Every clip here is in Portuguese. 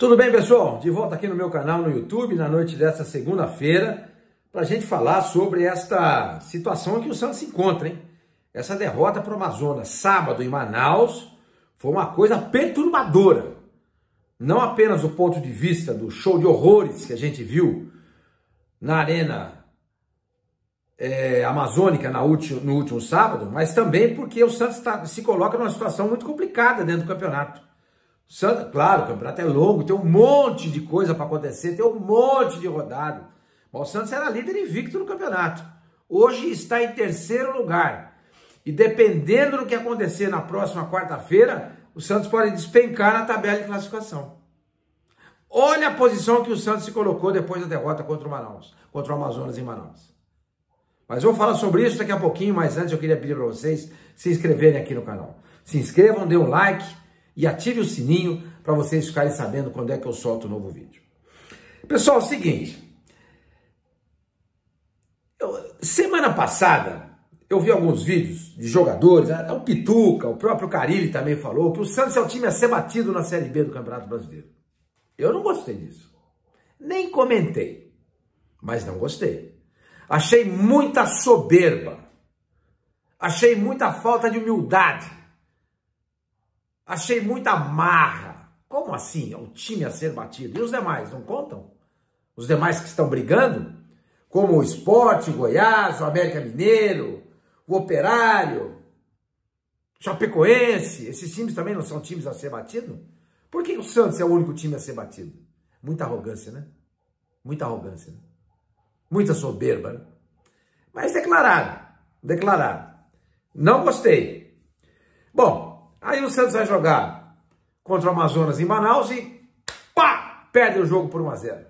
Tudo bem, pessoal? De volta aqui no meu canal no YouTube, na noite dessa segunda-feira, para a gente falar sobre esta situação em que o Santos se encontra, hein? Essa derrota para o Amazonas, sábado em Manaus, foi uma coisa perturbadora. Não apenas do ponto de vista do show de horrores que a gente viu na Arena Amazônica no último sábado, mas também porque o Santos se coloca numa situação muito complicada dentro do campeonato. Claro, o campeonato é longo, tem um monte de coisa para acontecer, tem um monte de rodada. Mas o Santos era líder invicto no campeonato. Hoje está em terceiro lugar. E dependendo do que acontecer na próxima quarta-feira, o Santos pode despencar na tabela de classificação. Olha a posição que o Santos se colocou depois da derrota contra o Amazonas em Manaus. Mas eu vou falar sobre isso daqui a pouquinho, mas antes eu queria pedir para vocês se inscreverem aqui no canal. Se inscrevam, dê um like e ative o sininho para vocês ficarem sabendo quando é que eu solto o novo vídeo. Pessoal, é o seguinte. Semana passada, eu vi alguns vídeos de jogadores, o Pituca, o próprio Carille também falou, que o Santos é o time a ser batido na Série B do Campeonato Brasileiro. Eu não gostei disso. Nem comentei, mas não gostei. Achei muita soberba. Achei muita falta de humildade. Achei muita marra. Como assim? É o time a ser batido. E os demais, não contam? Os demais que estão brigando? Como o Sport, o Goiás, o América Mineiro, o Operário, o Chapecoense. Esses times também não são times a ser batido? Por que o Santos é o único time a ser batido? Muita arrogância, né? Muita arrogância, né? Muita soberba, né? Mas declarado. Não gostei. Bom, aí o Santos vai jogar contra o Amazonas em Manaus e pá, perde o jogo por 1-0.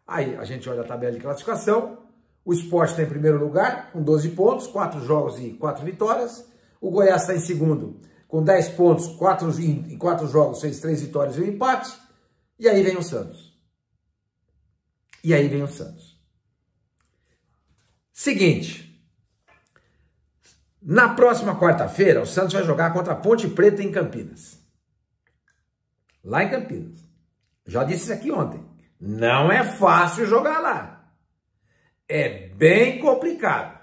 Aí a gente olha a tabela de classificação, o Sport está em primeiro lugar com 12 pontos, 4 jogos e 4 vitórias. O Goiás está em segundo com 10 pontos, em 4 jogos, fez 3 vitórias e um empate. E aí vem o Santos. Seguinte, na próxima quarta-feira, o Santos vai jogar contra a Ponte Preta em Campinas. Lá em Campinas. Já disse isso aqui ontem. Não é fácil jogar lá. É bem complicado.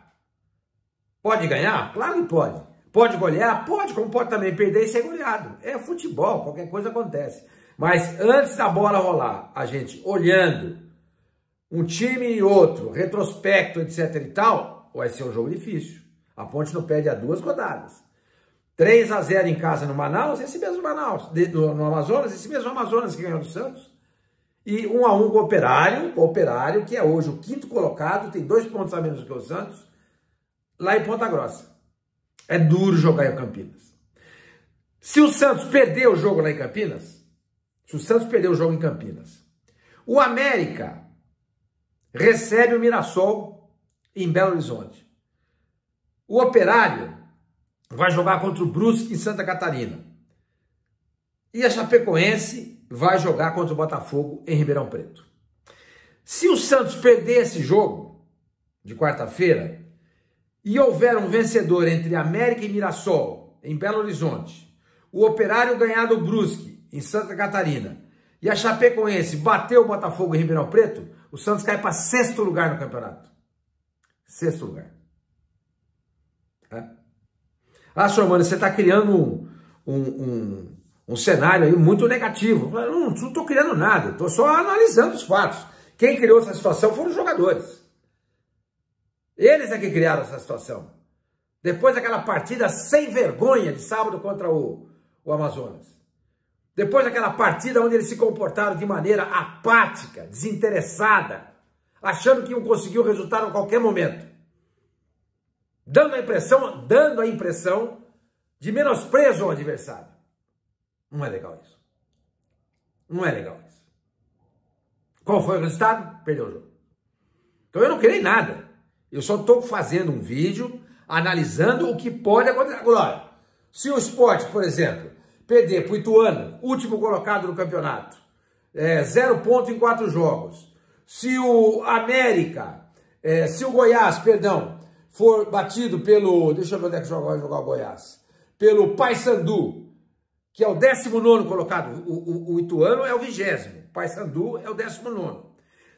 Pode ganhar? Claro que pode. Pode golear? Pode, como pode também perder e ser goleado. É futebol, qualquer coisa acontece. Mas antes da bola rolar, a gente olhando um time e outro, retrospecto, etc e tal, vai ser um jogo difícil. A Ponte não perde a 2 rodadas. 3-0 em casa no Manaus, esse mesmo Manaus. No Amazonas, esse mesmo Amazonas que ganhou do Santos. E 1-1 com o Operário, que é hoje o 5º colocado, tem 2 pontos a menos do que o Santos, lá em Ponta Grossa. É duro jogar em Campinas. Se o Santos perder o jogo lá em Campinas, o América recebe o Mirassol em Belo Horizonte. O Operário vai jogar contra o Brusque em Santa Catarina. E a Chapecoense vai jogar contra o Botafogo em Ribeirão Preto. Se o Santos perder esse jogo de quarta-feira e houver um vencedor entre América e Mirassol em Belo Horizonte, o Operário ganhar do Brusque em Santa Catarina e a Chapecoense bater o Botafogo em Ribeirão Preto, o Santos cai para 6º lugar no campeonato. 6º lugar. Ah, senhor Mano, você está criando um cenário aí muito negativo. Eu não estou criando nada, estou só analisando os fatos. Quem criou essa situação foram os jogadores. Eles é que criaram essa situação. Depois daquela partida sem vergonha de sábado contra o Amazonas. Depois daquela partida onde eles se comportaram de maneira apática, desinteressada, achando que iam conseguir o resultado a qualquer momento. Dando a impressão de menosprezo ao adversário. Não é legal isso. Qual foi o resultado? Perdeu o jogo. Então eu não criei nada. Eu só estou fazendo um vídeo analisando o que pode acontecer. Agora, se o Sport, por exemplo, perder para o Ituano, último colocado no campeonato, 0 ponto em 4 jogos. Se o Goiás, for batido pelo, deixa eu ver onde é que vai jogar o Goiás, pelo Paysandu, que é o 19º colocado. O Ituano é o 20º, o Paysandu é o 19º.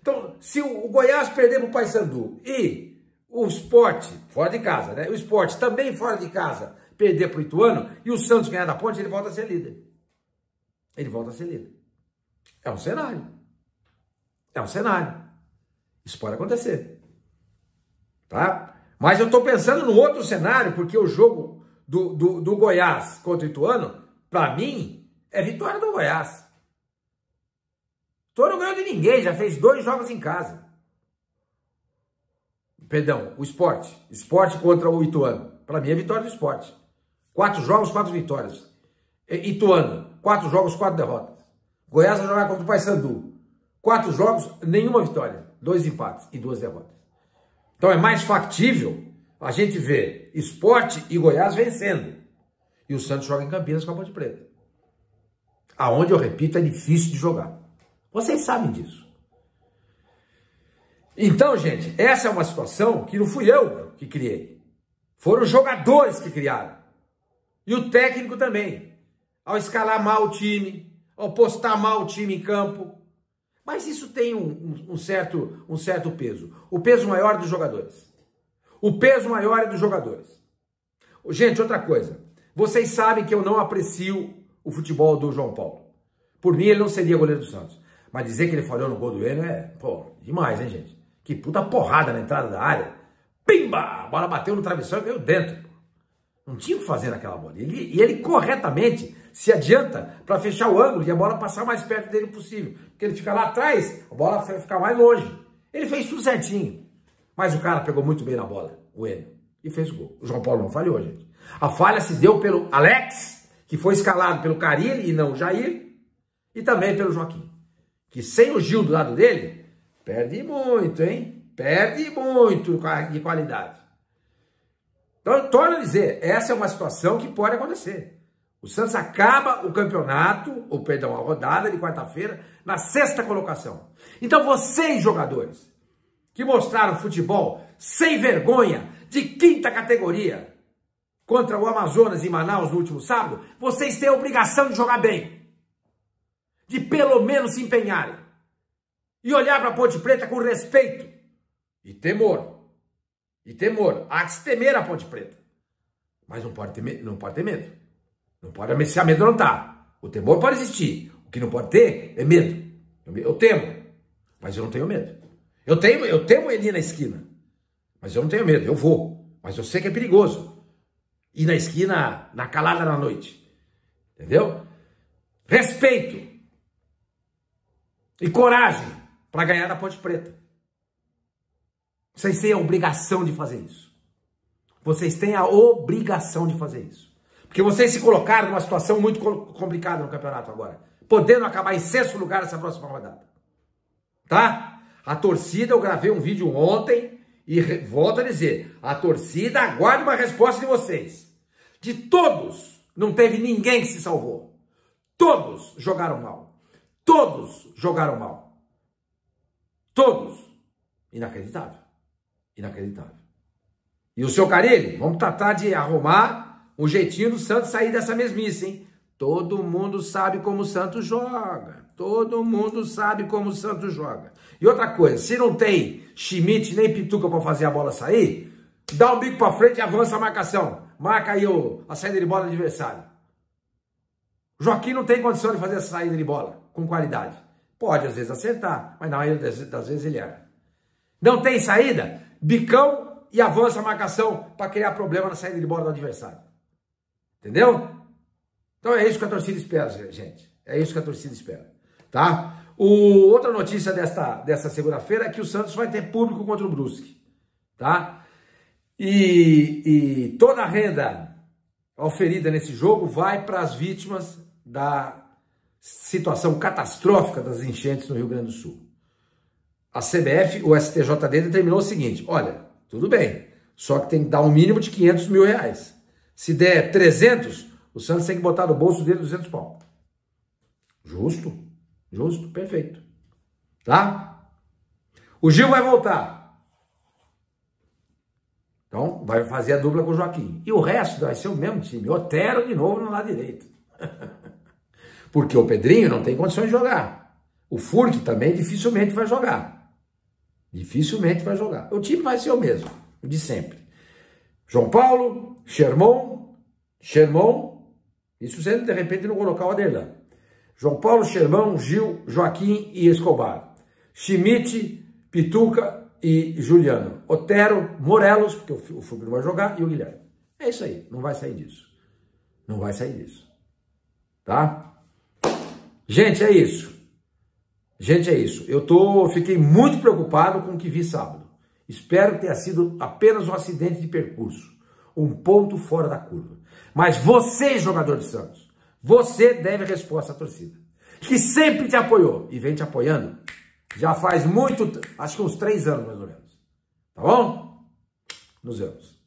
Então, se o Goiás perder para o Paysandu e o Sport, fora de casa, né? O Sport também fora de casa perder para o Ituano e o Santos ganhar da Ponte, ele volta a ser líder. Ele volta a ser líder. É um cenário. É um cenário. Isso pode acontecer. Tá? Mas eu estou pensando no outro cenário, porque o jogo do Goiás contra o Ituano, para mim, é vitória do Goiás. O Ituano não ganhou de ninguém, já fez 2 jogos em casa. Perdão, o Sport. Sport contra o Ituano. Para mim é vitória do Sport. 4 jogos, 4 vitórias. Ituano, 4 jogos, 4 derrotas. Goiás vai jogar contra o Paysandu. 4 jogos, nenhuma vitória. 2 empates e 2 derrotas. Então é mais factível a gente ver Sport e Goiás vencendo. E o Santos joga em Campinas com a Ponte Preta. Aonde, eu repito, é difícil de jogar. Vocês sabem disso. Então, gente, essa é uma situação que não fui eu que criei. Foram os jogadores que criaram. E o técnico também. Ao escalar mal o time, ao postar mal o time em campo. Mas isso tem um certo peso. O peso maior é dos jogadores. O peso maior é dos jogadores. Gente, outra coisa. Vocês sabem que eu não aprecio o futebol do João Paulo. Por mim, ele não seria goleiro do Santos. Mas dizer que ele falhou no gol do Enio é, pô, demais, hein, gente? Que puta porrada na entrada da área. Pimba! A bola bateu no travessão e caiu dentro. Não tinha o que fazer naquela bola. E ele corretamente se adianta para fechar o ângulo e a bola passar mais perto dele possível. Porque ele fica lá atrás, a bola vai ficar mais longe. Ele fez tudo certinho. Mas o cara pegou muito bem na bola, o Enio, e fez o gol. O João Paulo não falhou, gente. A falha se deu pelo Alex, que foi escalado pelo Carille e não o Jair, e também pelo Joaquim. Que sem o Gil do lado dele, perde muito, hein? Perde muito de qualidade. Então, eu torno a dizer, essa é uma situação que pode acontecer. O Santos acaba o campeonato, ou perdão, a rodada de quarta-feira, na 6ª colocação. Então, vocês, jogadores, que mostraram futebol sem vergonha, de 5ª categoria, contra o Amazonas em Manaus no último sábado, vocês têm a obrigação de jogar bem. De pelo menos se empenharem. E olhar para a Ponte Preta com respeito e temor. E temor. Há que se temer a Ponte Preta. Mas não pode ter medo. Não pode se amedrontar. O temor pode existir. O que não pode ter é medo. Eu temo. Mas eu não tenho medo. Eu temo ele na esquina. Mas eu não tenho medo. Eu vou. Mas eu sei que é perigoso. Ir na esquina na calada da noite. Entendeu? Respeito. E coragem para ganhar da Ponte Preta. Vocês têm a obrigação de fazer isso. Vocês têm a obrigação de fazer isso. Porque vocês se colocaram numa situação muito complicada no campeonato agora. Podendo acabar em 6º lugar nessa próxima rodada. Tá? A torcida, eu gravei um vídeo ontem e volto a dizer, a torcida aguarda uma resposta de vocês. De todos, não teve ninguém que se salvou. Todos jogaram mal. Todos jogaram mal. Todos. Inacreditável. Inacreditável. E o seu Carille, vamos tratar de arrumar um jeitinho do Santos sair dessa mesmice, hein? Todo mundo sabe como o Santos joga. Todo mundo sabe como o Santos joga. E outra coisa, se não tem Schmidt nem Pituca para fazer a bola sair, dá um bico para frente e avança a marcação. Marca aí a saída de bola do adversário. O Joaquim não tem condição de fazer essa saída de bola com qualidade. Pode às vezes acertar, mas na maioria das vezes ele erra. Não tem saída? Bicão e avança a marcação para criar problema na saída de bola do adversário. Entendeu? Então é isso que a torcida espera, gente. É isso que a torcida espera. Tá? Outra notícia desta segunda-feira é que o Santos vai ter público contra o Brusque. Tá? E toda a renda oferida nesse jogo vai para as vítimas da situação catastrófica das enchentes no Rio Grande do Sul. A CBF, o STJD, determinou o seguinte, olha, tudo bem, só que tem que dar um mínimo de 500 mil reais. Se der 300, o Santos tem que botar no bolso dele 200 pau. Justo, justo, perfeito. Tá? O Gil vai voltar. Então, vai fazer a dupla com o Joaquim. E o resto vai ser o mesmo time. Otero de novo no lado direito. Porque o Pedrinho não tem condições de jogar. O Furk também dificilmente vai jogar. Dificilmente vai jogar. O time vai ser o mesmo, o de sempre. João Paulo, Sherman, isso sendo de repente não colocar o Aderlan. João Paulo, Sherman, Gil, Joaquim e Escobar. Schmidt, Pituca e Juliano. Otero, Morelos, porque o Furk não vai jogar, e o Guilherme. É isso aí, não vai sair disso. Não vai sair disso. Tá? Gente, é isso. Gente, é isso. Fiquei muito preocupado com o que vi sábado. Espero que tenha sido apenas um acidente de percurso. Um ponto fora da curva. Mas você, jogador de Santos, você deve resposta à torcida. Que sempre te apoiou e vem te apoiando. Já faz muito, acho que uns 3 anos mais ou menos. Tá bom? Nos vemos.